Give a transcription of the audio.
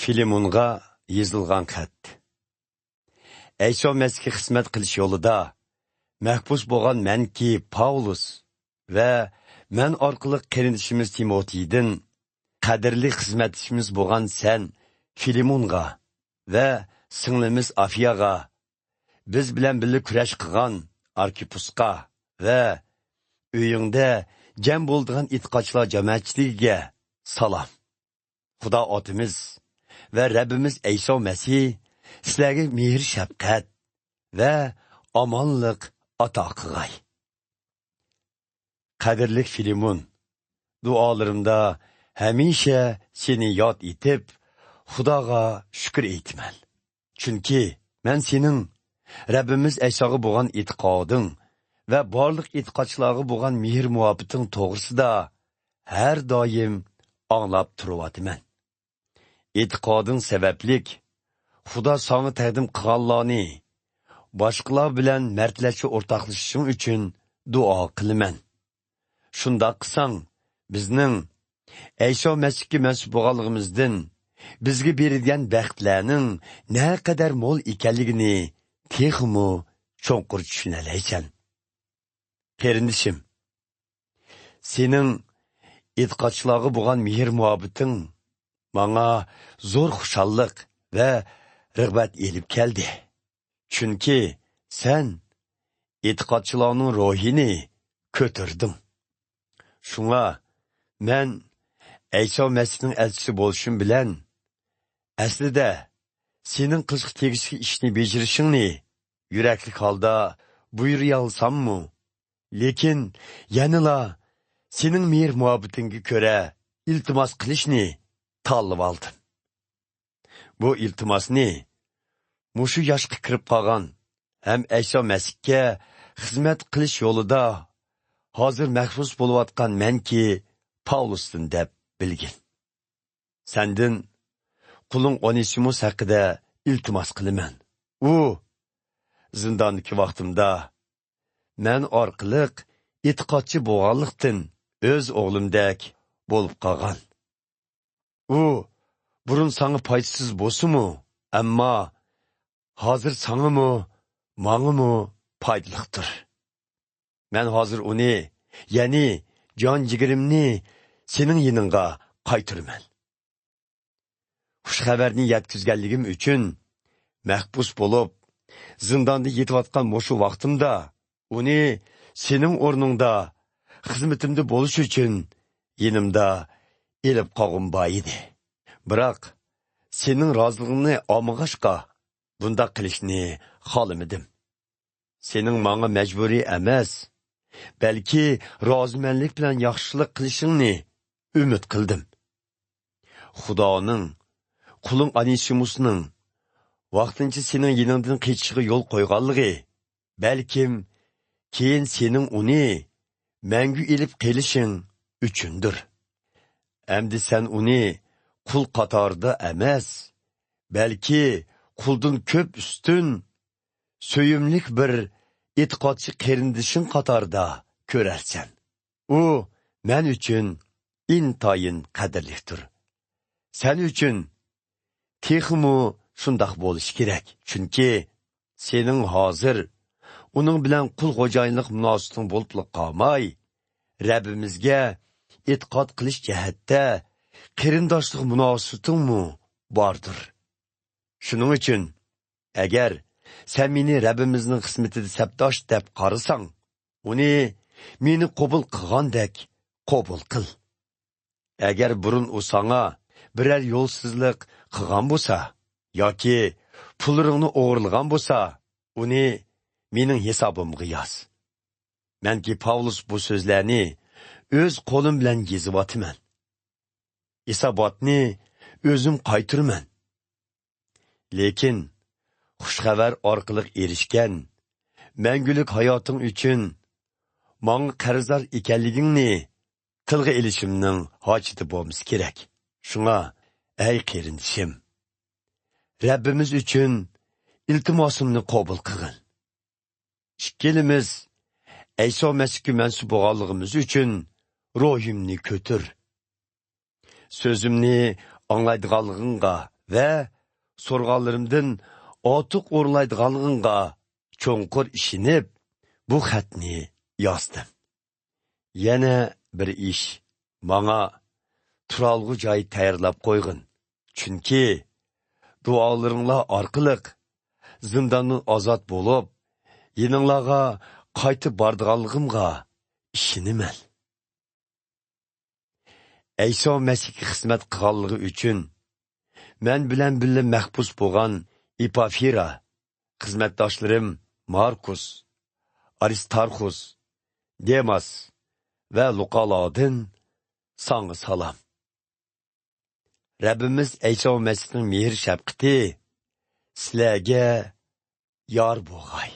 Filemonga yezilgan xat. Eyso Mesihga xizmat qilish yo'lida mahbus bo'lgan menki Paulus va men orqali qarindishimiz Timotiydan qadrli xizmatchimiz bo'lgan sen Filemonga va singlimiz Afiyaga, biz bilan birga kurash qilgan Arkipusqa va uyingda jam bo'ldigan itqochlar jamoatchiligiga salom. Xudo otimiz va Rabbimiz Eyso Mesih sizlarga mehr shafqat va omonlik ato qilg'ay. Qadrli Filemon, duolarimda hamisha seni yod etib, Xudoga shukr aytaman. Chunki men sening Rabbimiz Eysoga bo'lgan e'tiqoding va barliq e'tiqodchilarga bo'lgan mehr muhabbating to'g'risida har doim anglab turyapman. E'tiqoding sabablik Xudo sana taqdim qilganlarni boshqalar bilan mardlarcha o'rtoqlashishing uchun duo qilaman. Shunda qilsang, bizning Eyso Masihga mansub bo'lganligimizdan bizga berilgan baxtlarning naqadar mo'l ekanligini texmo cho'nqur tushunalaysan. Qarindishim, sening e'tiqodchilarga bo'lgan mehr muhabbating menga zo'r xushallik va rag'bat elib keldi. Chunki sen e'tiqodchilarning ruhini ko'tirding. Shunga men Eyso Masihning elchisi bo'lishim bilan aslida sening qilishga tegishli ishni bajarishingni yuraklik holda buyuray olsammi, lekin yanila sening mehr muhabbatingga ko'ra iltimos qilishni tanlab oldim. Bu iltimosni mushu yoshga kirib qolgan ham Eyso Masihga xizmat qilish yo'lida hozir mahbus bo'layotgan menki Paulusdan deb bilgin. Sendin quling Onesimus haqida iltimos qilaman. U zindondagi vaqtimda men orqali e'tiqodchi bo'lganlikdan o'z o'g'limdek bo'lib qolgan. U burun sana foydasiz bo'lsa-mu, ammo hozir sanamı, mağımı foydaliqdir. Men hozir uni, ya'ni jon jigirimni sening yiningga qaytiraman. Xush xabarni yetkazganligim uchun mahbus bo'lib, zindonda yetayotgan mushu vaqtimda uni sening o'rningda xizmatimda bo'lish uchun yinimda elib qolg'im bor edi. Biroq sening rozilig'ingni olmag'achqa bunda qilishni xohlamadim. Sening menga majburiy emas, balki rozimanlik bilan yaxshilik qilishingni umid qildim. Xudoning quling Onesimusning vaqtincha sening yiningdan qechishiga yo'l qo'yganligi, balkim keyin sening uni mangu elib qelishing uchundir. Endi sen uni qul qatorida emas, balki quldan ko'p ustun, so'yimlik bir e'tiqodchi qarindishing qatorida ko'rarsan. U men uchun intayin qadrlidir. Sen uchun texmo shundoq bo'lish kerak. Chunki sening hozir uning bilan qul xo'jayinlik munosabating bo'lib qolmay, Rabbimizga e'tiqod qilish jihatda qarindoshlik munosabatingmi bordir. Shuning uchun agar sen meni Rabbimizning xizmatida sabdosh deb qarasang, uni meni qabul qilgandek qabul qil. Agar burun u sana biror yo'lsizlik qilgan bo'lsa yoki pulingni o'g'irlagan bo'lsa, uni mening hisobimga yoz. Menki Paulus bu so'zlarni o'z qo'lim bilan yozyapman. Hisobotni o'zim qaytiraman. Lekin xushxabar orqali erishgan mangulik hayoting uchun menga qarzdor ekanligingni tilga ilishimning hojati bo'lmasa kerak. Shunga ey qarindishim, Rabbimiz uchun iltimosimni qabul qilgin. Ikkilimiz Eyso Masihga mansub bo'lganligimiz uchun ruhimni ko'tir. So'zimni anglaydiganligingga ve so'rg'anlarimdan otiq o'rlaydiganlig'ingga cho'nqur ishinib, bu xatni yozdim. Yana bir ish, manga turalg'u joy tayyorlab qo'yg'in. Chunki duolaringlar orqali zindondan ozod bo'lib, yeninglarga qaytib bordiganligimga ishinaman. Ayso Masihga xizmat qilganligi uchun men bilan birga mahbus bo'lgan Epafira, xizmatdoshlarim Markus, Aristarxus, Demas ve Luqalardan sana salam. Rabbimiz Ayso Masihning mehr shafqati sizlarga yor bo'lg'ay.